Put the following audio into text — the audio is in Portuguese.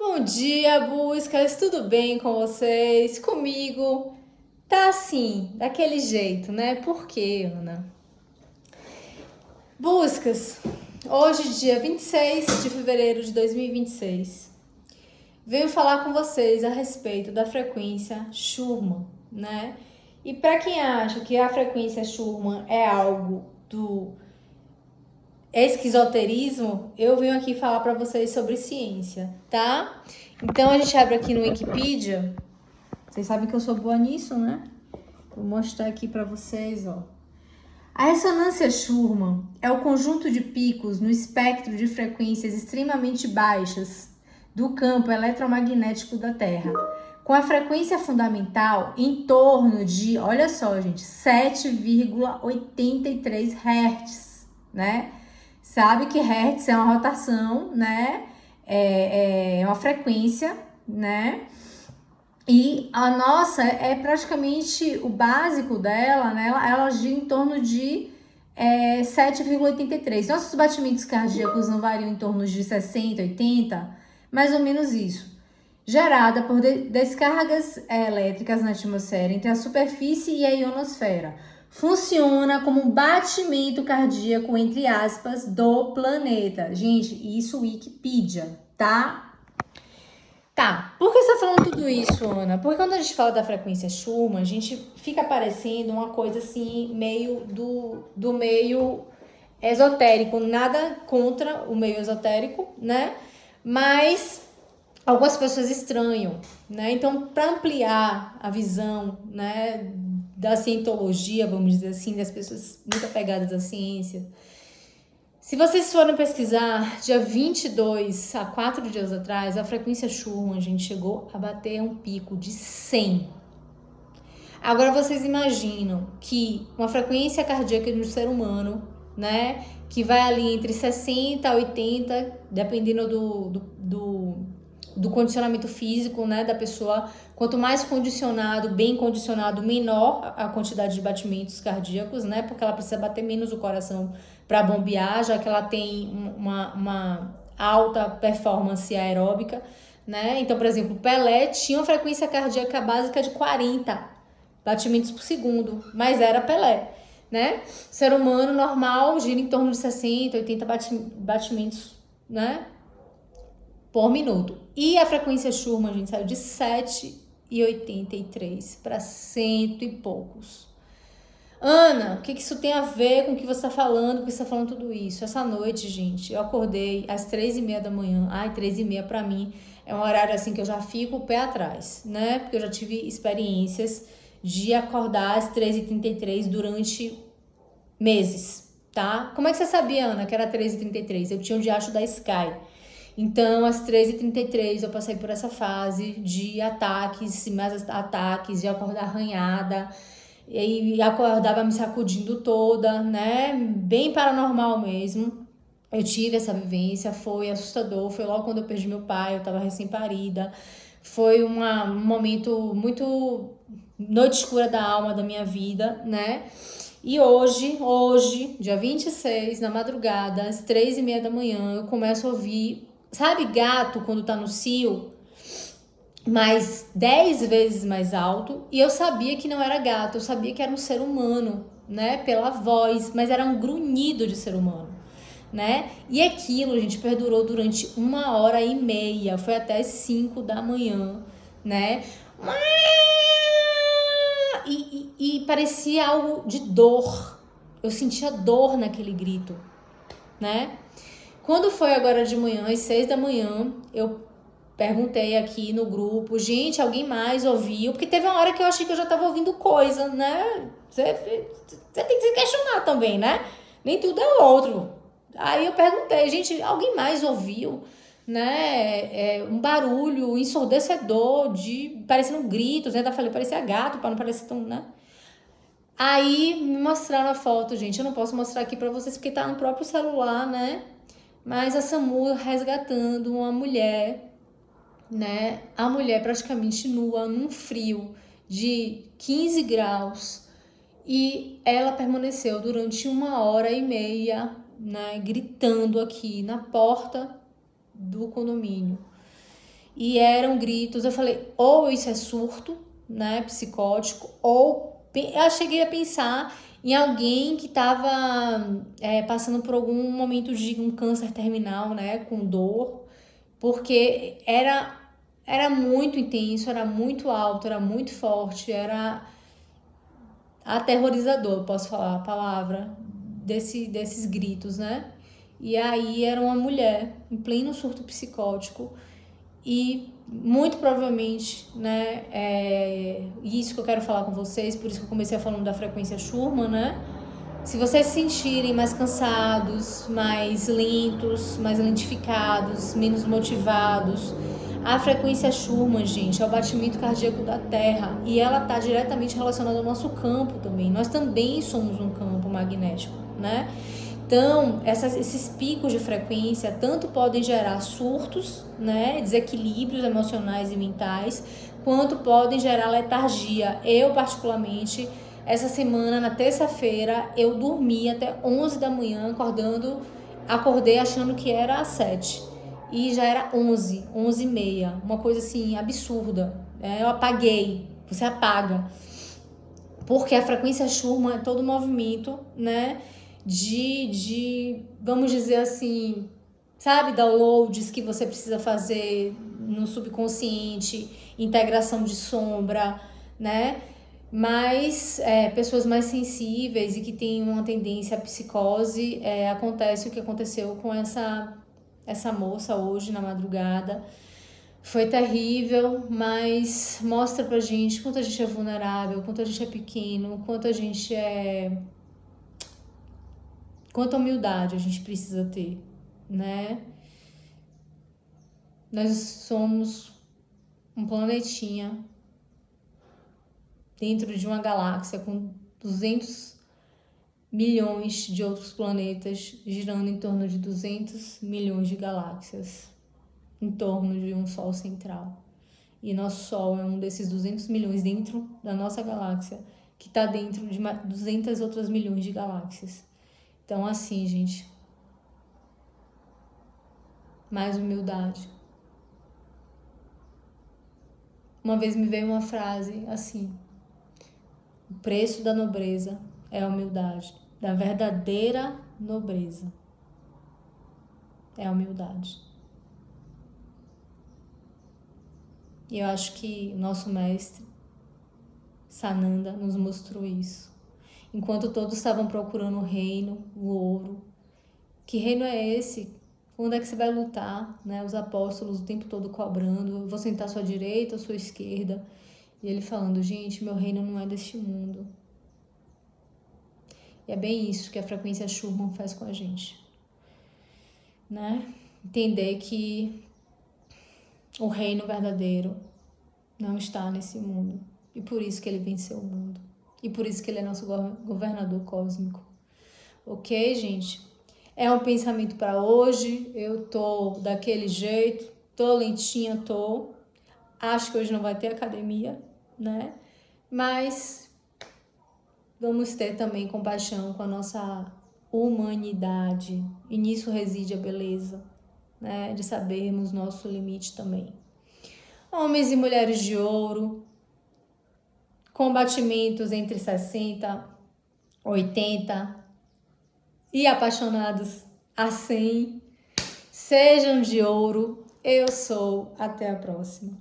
Bom dia, buscas, tudo bem com vocês? Comigo tá assim, daquele jeito, né? Por quê, Ana? Buscas, hoje, dia 26 de fevereiro de 2026, venho falar com vocês a respeito da frequência Schumann, né? E para quem acha que a frequência Schumann é algo do esquizoterismo, eu venho aqui falar para vocês sobre ciência, tá? Então a gente abre aqui no Wikipedia. Vocês sabem que eu sou boa nisso, né? Vou mostrar aqui para vocês, ó. A ressonância Schumann é o conjunto de picos no espectro de frequências extremamente baixas do campo eletromagnético da Terra, com a frequência fundamental em torno de, olha só, gente, 7,83 Hz, né? Sabe que Hertz é uma rotação, né? É uma frequência, né? E a nossa é praticamente o básico dela, né? Ela gira em torno de 7,83. Nossos batimentos cardíacos não variam em torno de 60, 80, mais ou menos isso. Gerada por descargas elétricas na atmosfera entre a superfície e a ionosfera. Funciona como um batimento cardíaco, entre aspas, do planeta. Gente, isso Wikipedia, tá? Tá, por que você tá falando tudo isso, Ana? Porque quando a gente fala da frequência Schumann, a gente fica parecendo uma coisa assim, meio do meio esotérico. Nada contra o meio esotérico, né? Mas algumas pessoas estranham, né? Então, para ampliar a visão, né, da cientologia, vamos dizer assim, das pessoas muito apegadas à ciência, se vocês forem pesquisar, dia 22, há 4 dias atrás, a frequência Schumann, a gente chegou a bater um pico de 100. Agora vocês imaginam que uma frequência cardíaca de um ser humano, né, que vai ali entre 60 a 80, dependendo do condicionamento físico, né, da pessoa. Quanto mais condicionado, bem condicionado, menor a quantidade de batimentos cardíacos, né, porque ela precisa bater menos o coração para bombear, já que ela tem uma alta performance aeróbica, né? Então, por exemplo, Pelé tinha uma frequência cardíaca básica de 40 batimentos por segundo, mas era Pelé, né? Ser humano normal gira em torno de 60, 80 batimentos, né, por minuto. E a frequência Schumann, a gente saiu de 7,83 para cento e poucos. Ana, o que isso tem a ver com o que você está falando, por que você está falando tudo isso? Essa noite, gente, eu acordei às 3h30 da manhã. Ai, 3h30 para mim é um horário assim que eu já fico o pé atrás, né? Porque eu já tive experiências de acordar às 3h33 durante meses, tá? Como é que você sabia, Ana, que era 3h33? Eu tinha o diacho da Sky. Então, às 13h33, eu passei por essa fase de ataques, mais ataques, de acordar arranhada, e acordava me sacudindo toda, né? Bem paranormal mesmo. Eu tive essa vivência, foi assustador, foi logo quando eu perdi meu pai, eu tava recém-parida. Foi um momento muito noite escura da alma da minha vida, né? E hoje, dia 26, na madrugada, às 3h30 da manhã, eu começo a ouvir, sabe gato quando tá no cio? Mais 10 vezes mais alto, e eu sabia que não era gato, eu sabia que era um ser humano, né, pela voz, mas era um grunhido de ser humano, né, e aquilo, gente, perdurou durante 1h30, foi até as 5 da manhã, né, e parecia algo de dor, eu sentia dor naquele grito, né. Quando foi agora de manhã, às 6 da manhã, eu perguntei aqui no grupo, gente, alguém mais ouviu? Porque teve uma hora que eu achei que eu já tava ouvindo coisa, né? Você tem que se questionar também, né? Nem tudo é outro. Aí eu perguntei, gente, alguém mais ouviu? Né? Um barulho ensurdecedor, parecendo gritos, né? Eu falei, parecia gato, para não parecer tão, né? Aí me mostraram a foto, gente. Eu não posso mostrar aqui pra vocês porque tá no próprio celular, né? Mas a SAMU resgatando uma mulher, né? A mulher praticamente nua, num frio de 15 graus, e ela permaneceu durante 1h30, né? Gritando aqui na porta do condomínio. e eram gritos. Eu falei, ou isso é surto, né, psicótico, ou eu cheguei a pensar em alguém que estava passando por algum momento de um câncer terminal, né, com dor, porque era muito intenso, era muito alto, era muito forte, era aterrorizador, posso falar a palavra, desses gritos, né? E aí era uma mulher em pleno surto psicótico e muito provavelmente, né, isso que eu quero falar com vocês, por isso que eu comecei falando da frequência Schumann, né? Se vocês se sentirem mais cansados, mais lentos, mais lentificados, menos motivados, a frequência Schumann, gente, é o batimento cardíaco da Terra e ela está diretamente relacionada ao nosso campo também. Nós também somos um campo magnético, né? Então, esses picos de frequência tanto podem gerar surtos, né, desequilíbrios emocionais e mentais, quanto podem gerar letargia. Eu, particularmente, essa semana, na terça-feira, eu dormi até 11 da manhã, acordei achando que era às 7. E já era 11 e meia, uma coisa assim, absurda. Eu apaguei, você apaga. Porque a frequência Schumann é todo movimento, né, vamos dizer assim, sabe, downloads que você precisa fazer no subconsciente, integração de sombra, né? Mas pessoas mais sensíveis e que têm uma tendência à psicose, acontece o que aconteceu com essa moça hoje na madrugada. Foi terrível, mas mostra pra gente quanto a gente é vulnerável, quanto a gente é pequeno, quanta humildade a gente precisa ter, né? Nós somos um planetinha dentro de uma galáxia com 200 milhões de outros planetas girando em torno de 200 milhões de galáxias em torno de um Sol central. E nosso Sol é um desses 200 milhões dentro da nossa galáxia, que está dentro de 200 outras milhões de galáxias. Então, assim, gente, mais humildade. Uma vez me veio uma frase assim: o preço da nobreza é a humildade, da verdadeira nobreza é a humildade. E eu acho que o nosso mestre Sananda nos mostrou isso. Enquanto todos estavam procurando o reino, o ouro, que reino é esse? Onde é que você vai lutar? Né? Os apóstolos o tempo todo cobrando, eu vou sentar à sua direita ou à sua esquerda? E ele falando, gente, meu reino não é deste mundo. E é bem isso que a frequência Schumann faz com a gente, né? Entender que o reino verdadeiro não está nesse mundo. E por isso que ele venceu o mundo. E por isso que ele é nosso governador cósmico. Ok, gente? É um pensamento para hoje. Eu tô daquele jeito, tô lentinha, tô. Acho que hoje não vai ter academia, né? Mas vamos ter também compaixão com a nossa humanidade. E nisso reside a beleza, né? De sabermos nosso limite também. Homens e mulheres de ouro, com batimentos entre 60, 80 e apaixonados a 100. Sejam de ouro. Eu sou. Até a próxima.